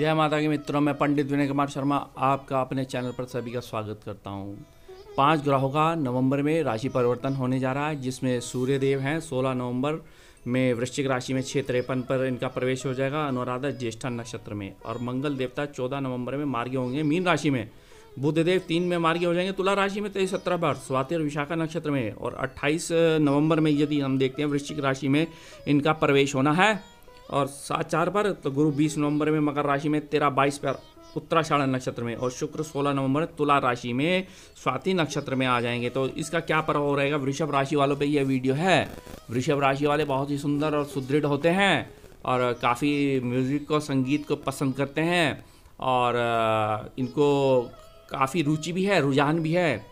जय माता के मित्रों, मैं पंडित विनय कुमार शर्मा आपका अपने चैनल पर सभी का स्वागत करता हूं। 5 ग्रहों का नवंबर में राशि परिवर्तन होने जा रहा है, जिसमें सूर्य देव हैं 16 नवंबर में वृश्चिक राशि में 6:53 पर इनका प्रवेश हो जाएगा अनुराधा ज्येष्ठा नक्षत्र में। और मंगल देवता 14 नवंबर में मार्गी होंगे मीन राशि में। बुध देव 3 में मार्गी हो जाएंगे तुला राशि में 23-17 बार स्वाति और विशाखा नक्षत्र में। और 28 नवंबर में यदि हम देखते हैं वृश्चिक राशि में इनका प्रवेश होना है। और 7-4 पर तो गुरु 20 नवंबर में मकर राशि में 13-22 पर उत्तराषाढ़ नक्षत्र में। और शुक्र 16 नवंबर तुला राशि में स्वाति नक्षत्र में आ जाएंगे। तो इसका क्या प्रभाव रहेगा वृषभ राशि वालों पे यह वीडियो है। वृषभ राशि वाले बहुत ही सुंदर और सुदृढ़ होते हैं और काफ़ी म्यूज़िक को संगीत को पसंद करते हैं और इनको काफ़ी रुचि भी है, रुझान भी है।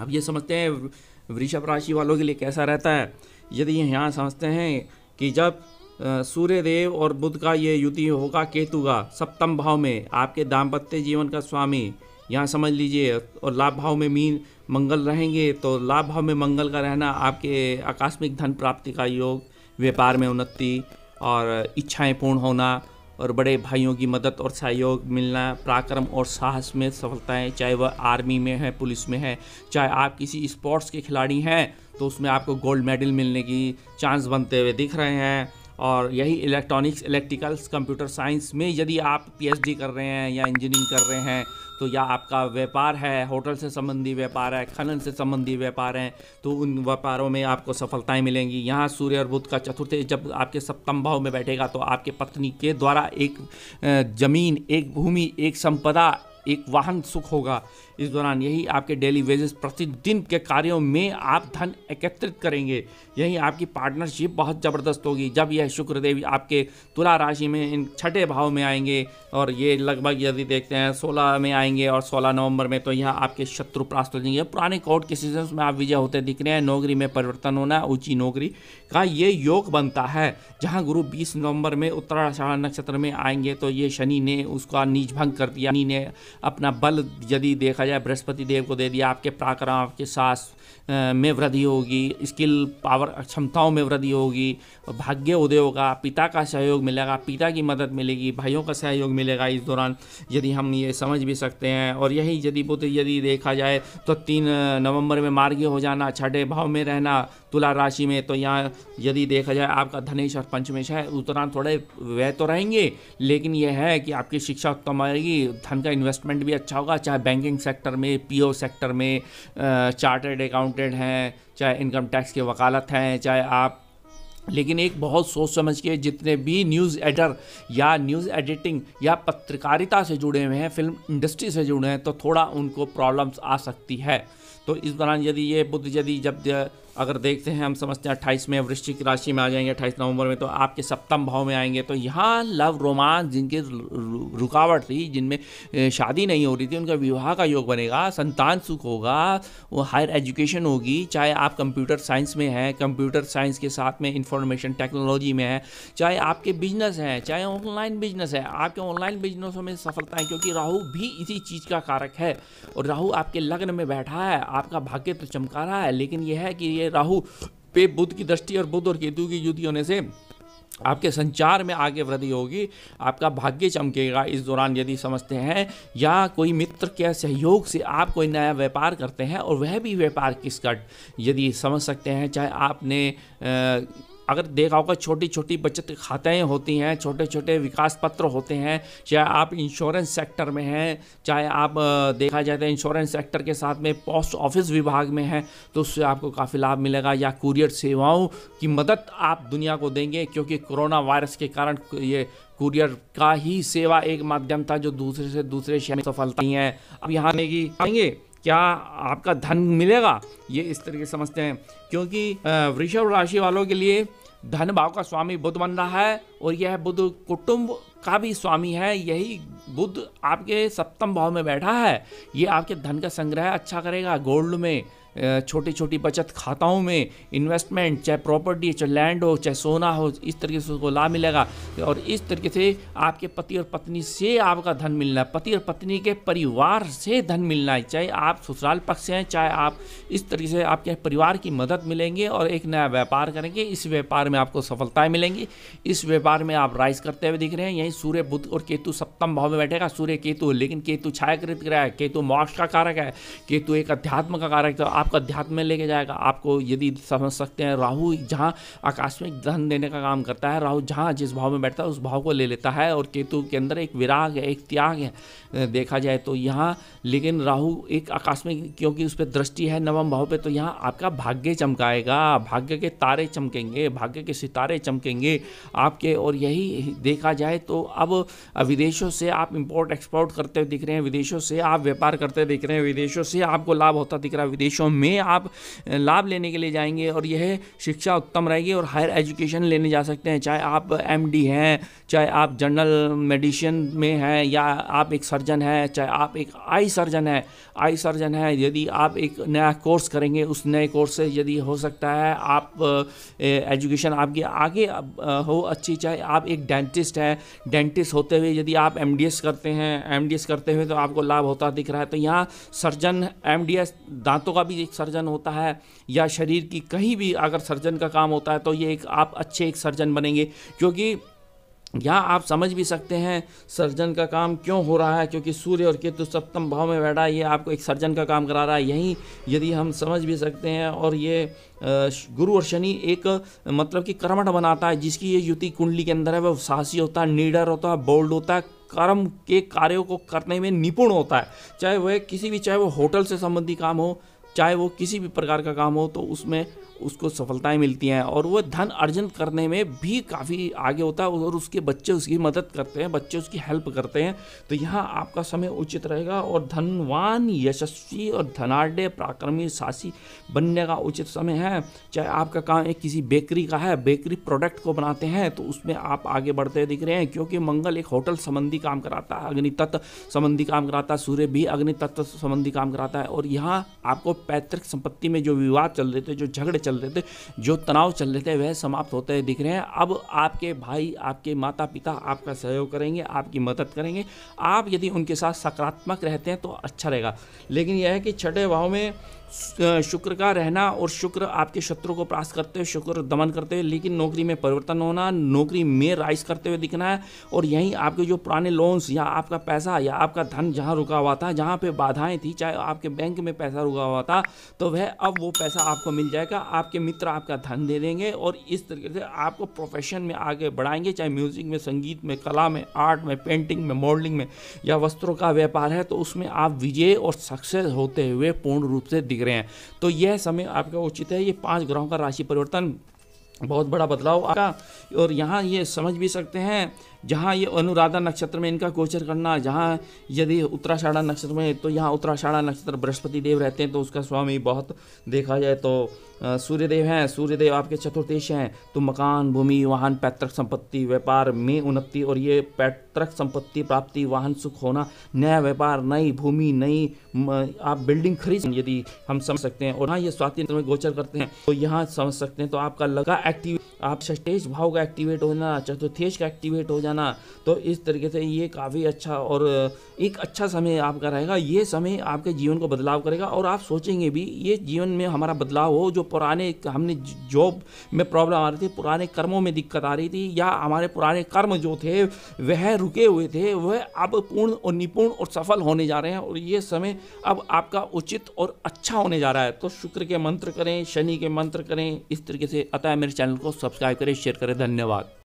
अब ये समझते हैं वृषभ राशि वालों के लिए कैसा रहता है। यदि यहाँ समझते हैं कि जब सूर्य देव और बुध का ये युति होगा केतु का सप्तम भाव में, आपके दाम्पत्य जीवन का स्वामी यहाँ समझ लीजिए। और लाभ भाव में मीन मंगल रहेंगे, तो लाभ भाव में मंगल का रहना आपके आकस्मिक धन प्राप्ति का योग, व्यापार में उन्नति और इच्छाएं पूर्ण होना और बड़े भाइयों की मदद और सहयोग मिलना, पराक्रम और साहस में सफलताएं, चाहे वह आर्मी में है, पुलिस में है, चाहे आप किसी स्पोर्ट्स के खिलाड़ी हैं तो उसमें आपको गोल्ड मेडल मिलने की चांस बनते हुए दिख रहे हैं। और यही इलेक्ट्रॉनिक्स, इलेक्ट्रिकल्स, कंप्यूटर साइंस में यदि आप पीएचडी कर रहे हैं या इंजीनियरिंग कर रहे हैं तो या आपका व्यापार है, होटल से संबंधी व्यापार है, खनन से संबंधी व्यापार है, तो उन व्यापारों में आपको सफलताएं मिलेंगी। यहाँ सूर्य और बुध का चतुर्थ जब आपके सप्तम भाव में बैठेगा तो आपके पत्नी के द्वारा एक जमीन, एक भूमि, एक संपदा, एक वाहन सुख होगा। इस दौरान यही आपके डेली वेजेस, प्रतिदिन के कार्यों में आप धन एकत्रित करेंगे। यही आपकी पार्टनरशिप बहुत ज़बरदस्त होगी जब यह शुक्रदेव आपके तुला राशि में इन 6ठे भाव में आएंगे। और ये लगभग यदि देखते हैं 16 में आएंगे और 16 नवंबर में, तो यह आपके शत्रु परास्त हो जाएंगे। पुराने कोर्ट केसेस में आप विजय होते दिख रहे हैं, नौकरी में परिवर्तन होना, ऊंची नौकरी का ये योग बनता है। जहाँ गुरु 20 नवंबर में उत्तराषाढ़ नक्षत्र में आएंगे तो ये शनि ने उसका नीच भंग कर दिया। शनि ने अपना बल यदि देखा जाए बृहस्पति देव को दे दिया। आपके पराक्रम, आपके साहस में वृद्धि होगी, स्किल पावर क्षमताओं में वृद्धि होगी, भाग्य उदय होगा, पिता का सहयोग मिलेगा, पिता की मदद मिलेगी, भाइयों का सहयोग मिलेगा इस दौरान, यदि हम ये समझ भी सकते हैं। और यही यदि बुध यदि देखा जाए तो 3 नवंबर में मार्गी हो जाना, 6ठे भाव में रहना तुला राशि में, तो यहाँ यदि देखा जाए आपका धनेश और पंचमेश है। उस दौरान थोड़े व्यय तो रहेंगे, लेकिन यह है कि आपकी शिक्षा उत्तम आएगी, धन का इन्वेस्टमेंट भी अच्छा होगा, चाहे बैंकिंग सेक्टर में, पीओ सेक्टर में, चार्टर्ड अकाउंटेंट हैं, चाहे इनकम टैक्स के वकालत हैं, चाहे आप। लेकिन एक बहुत सोच समझ के जितने भी न्यूज़ एडिटर या न्यूज़ एडिटिंग या पत्रकारिता से जुड़े हुए हैं, फिल्म इंडस्ट्री से जुड़े हैं, तो थोड़ा उनको प्रॉब्लम्स आ सकती है। तो इस दौरान यदि ये बुध यदि जब अगर देखते हैं, हम समझते हैं 28 में वृश्चिक राशि में आ जाएंगे, 28 नवंबर में, तो आपके सप्तम भाव में आएंगे। तो यहाँ लव रोमांस, जिनके रुकावट थी, जिनमें शादी नहीं हो रही थी, उनका विवाह का योग बनेगा, संतान सुख होगा, वो हायर एजुकेशन होगी। चाहे आप कंप्यूटर साइंस में हैं, कंप्यूटर साइंस के साथ में इंफॉर्मेशन टेक्नोलॉजी में है, चाहे आपके बिजनेस हैं, चाहे ऑनलाइन बिजनेस है, आपके ऑनलाइन बिजनेसों में सफलता है, क्योंकि राहु भी इसी चीज़ का कारक है। और राहु आपके लग्न में बैठा है, आपका भाग्य तो चमका रहा है, लेकिन यह है कि ये राहु पे बुध की दृष्टि और बुध और केतु की युति होने से आपके संचार में आगे वृद्धि होगी, आपका भाग्य चमकेगा इस दौरान यदि समझते हैं। या कोई मित्र के सहयोग से आप कोई नया व्यापार करते हैं और वह भी व्यापार किसका यदि समझ सकते हैं। चाहे आपने अगर देखा होगा छोटी छोटी बचत खातें होती हैं, छोटे छोटे विकास पत्र होते हैं, चाहे आप इंश्योरेंस सेक्टर में हैं, चाहे आप देखा जाए तो इंश्योरेंस सेक्टर के साथ में पोस्ट ऑफिस विभाग में हैं, तो उससे आपको काफ़ी लाभ मिलेगा। या कुरियर सेवाओं की मदद आप दुनिया को देंगे, क्योंकि कोरोना वायरस के कारण ये कुरियर का ही सेवा एक माध्यम था जो दूसरे से दूसरे शहर में सफलता ही है। अब यहाँ आएंगे क्या आपका धन मिलेगा, ये इस तरीके समझते हैं, क्योंकि वृषभ राशि वालों के लिए धन भाव का स्वामी बुध बन रहा है और यह बुध कुटुंब का भी स्वामी है। यही बुध आपके सप्तम भाव में बैठा है, ये आपके धन का संग्रह अच्छा करेगा। गोल्ड में, छोटी छोटी बचत खाताओं में इन्वेस्टमेंट, चाहे प्रॉपर्टी, चाहे लैंड हो, चाहे सोना हो, इस तरीके से उसको लाभ मिलेगा। और इस तरीके से आपके पति और पत्नी से आपका धन मिलना है, पति और पत्नी के परिवार से धन मिलना है, चाहे आप ससुराल पक्ष से हैं, चाहे आप इस तरीके से आपके परिवार की मदद मिलेंगे और एक नया व्यापार करेंगे। इस व्यापार में आपको सफलताएं मिलेंगी, इस व्यापार में आप राइज करते हुए दिख रहे हैं। यहीं सूर्य, बुध और केतु सप्तम भाव में बैठेगा, सूर्य केतु, लेकिन केतु छायाकृत ग्रह है, केतु मोक्ष का कारक है, केतु एक अध्यात्म का कारक है, आपको अध्यात्म में लेके जाएगा। आपको यदि समझ सकते हैं, राहु जहाँ आकस्मिक धन देने का काम करता है, राहु जहाँ जिस भाव में बैठता है उस भाव को ले लेता है, और केतु के अंदर एक विराग है, एक त्याग है देखा जाए तो यहाँ। लेकिन राहु एक आकस्मिक, क्योंकि उस पर दृष्टि है नवम भाव पे, तो यहाँ आपका भाग्य चमकाएगा, भाग्य के तारे चमकेंगे, भाग्य के सितारे चमकेंगे आपके। और यही देखा जाए तो अब विदेशों से आप इंपोर्ट एक्सपोर्ट करते हुए दिख रहे हैं, विदेशों से आप व्यापार करते दिख रहे हैं, विदेशों से आपको लाभ होता दिख रहा है, विदेशों में आप लाभ लेने के लिए जाएंगे। और यह शिक्षा उत्तम रहेगी और हायर एजुकेशन लेने जा सकते हैं, चाहे आप एमडी हैं, चाहे आप जनरल मेडिसिन में हैं, या आप एक सर्जन हैं, चाहे आप एक आई सर्जन है। यदि आप एक नया कोर्स करेंगे, उस नए कोर्स से यदि हो सकता है आप एजुकेशन आपकी आगे हो अच्छी, चाहे आप एक डेंटिस्ट हैं, डेंटिस्ट होते हुए यदि आप एमडीएस करते हैं, एमडीएस करते हुए तो आपको लाभ होता दिख रहा है। तो यहाँ सर्जन, एमडीएस दांतों का भी एक सर्जन होता है, या शरीर की कहीं भी अगर सर्जन का काम होता है तो ये एक आप अच्छे एक सर्जन बनेंगे। क्योंकि यहाँ आप समझ भी सकते हैं सर्जन का काम क्यों हो रहा है, क्योंकि सूर्य और केतु सप्तम भाव में बैठा है, ये आपको एक सर्जन का काम करा रहा है। यहीं यदि हम समझ भी सकते हैं। और ये गुरु और शनि एक मतलब कि कर्मठ बनाता है, जिसकी ये युति कुंडली के अंदर है, वह साहसी होता है, नीडर होता है, बोल्ड होता है, कर्म के कार्यों को करने में निपुण होता है। चाहे वह किसी भी, चाहे वो होटल से संबंधी काम हो, चाहे वो किसी भी प्रकार का काम हो, तो उसमें उसको सफलताएं मिलती हैं। और वो धन अर्जन करने में भी काफ़ी आगे होता है, और उसके बच्चे उसकी मदद करते हैं, बच्चे उसकी हेल्प करते हैं। तो यहाँ आपका समय उचित रहेगा, और धनवान, यशस्वी और धनाढ़, पराक्रमी, साहसी बनने का उचित समय है। चाहे आपका काम एक किसी बेकरी का है, बेकरी प्रोडक्ट को बनाते हैं, तो उसमें आप आगे बढ़ते दिख रहे हैं, क्योंकि मंगल एक होटल संबंधी काम कराता है, अग्नि तत्व संबंधी काम कराता है, सूर्य भी अग्नि तत्व संबंधी काम कराता है। और यहाँ आपको पैतृक संपत्ति में जो विवाद चल रहे थे, जो झगड़े चल रहे थे, जो तनाव चल रहे थे, वह समाप्त होते दिख रहे हैं। अब आपके भाई, आपके माता पिता आपका सहयोग करेंगे, आपकी मदद करेंगे। आप यदि उनके साथ सकारात्मक रहते हैं तो अच्छा रहेगा। लेकिन यह है कि छठे भाव में शुक्र का रहना, और शुक्र आपके शत्रु को परास्त करते हुए, शुक्र दमन करते हुए, लेकिन नौकरी में परिवर्तन होना, नौकरी में राइज करते हुए दिखना है। और यहीं आपके जो पुराने लोन्स, या आपका पैसा, या आपका धन जहां रुका हुआ था, जहां पे बाधाएं थी, चाहे आपके बैंक में पैसा रुका हुआ था, तो वह अब वो पैसा आपको मिल जाएगा। आपके मित्र आपका धन दे देंगे, और इस तरीके से आपको प्रोफेशन में आगे बढ़ाएंगे, चाहे म्यूजिक में, संगीत में, कला में, आर्ट में, पेंटिंग में, मॉडलिंग में, या वस्त्रों का व्यापार है, तो उसमें आप विजय और सक्सेस होते हुए पूर्ण रूप से दिख रहे हैं। तो यह समय आपका उचित है। ये 5 ग्रहों का राशि परिवर्तन बहुत बड़ा बदलाव आएगा। और यहाँ ये समझ भी सकते हैं, जहाँ ये अनुराधा नक्षत्र में इनका गोचर करना, जहाँ यदि उत्तराषाढ़ा नक्षत्र में, तो यहाँ उत्तराषाढ़ा नक्षत्र बृहस्पति देव रहते हैं, तो उसका स्वामी बहुत देखा जाए तो सूर्यदेव हैं। सूर्यदेव आपके चतुर्थेश हैं, तो मकान, भूमि, वाहन, पैतृक संपत्ति, व्यापार में उन्नति, और ये पैतृक संपत्ति प्राप्ति, वाहन सुख होना, नया व्यापार, नई भूमि, नई आप बिल्डिंग खरीद, यदि हम समझ सकते हैं। और हाँ, ये स्वाति में गोचर करते हैं, तो यहाँ समझ सकते हैं। तो आपका लगा एक्टिव, आप षष्ठेश भाव का एक्टिवेट हो जाना, चतुर्थेश का एक्टिवेट हो जाना, तो इस तरीके से ये काफ़ी अच्छा और एक अच्छा समय आपका रहेगा। ये समय आपके जीवन को बदलाव करेगा, और आप सोचेंगे भी ये जीवन में हमारा बदलाव हो। जो पुराने हमने जॉब में प्रॉब्लम आ रही थी, पुराने कर्मों में दिक्कत आ रही थी, या हमारे पुराने कर्म जो थे वह रुके हुए थे, वह अब पूर्ण और निपुण और सफल होने जा रहे हैं। और ये समय अब आपका उचित और अच्छा होने जा रहा है। तो शुक्र के मंत्र करें, शनि के मंत्र करें, इस तरीके से। अतः मेरे चैनल को सब्सक्राइब करें, शेयर करें। धन्यवाद।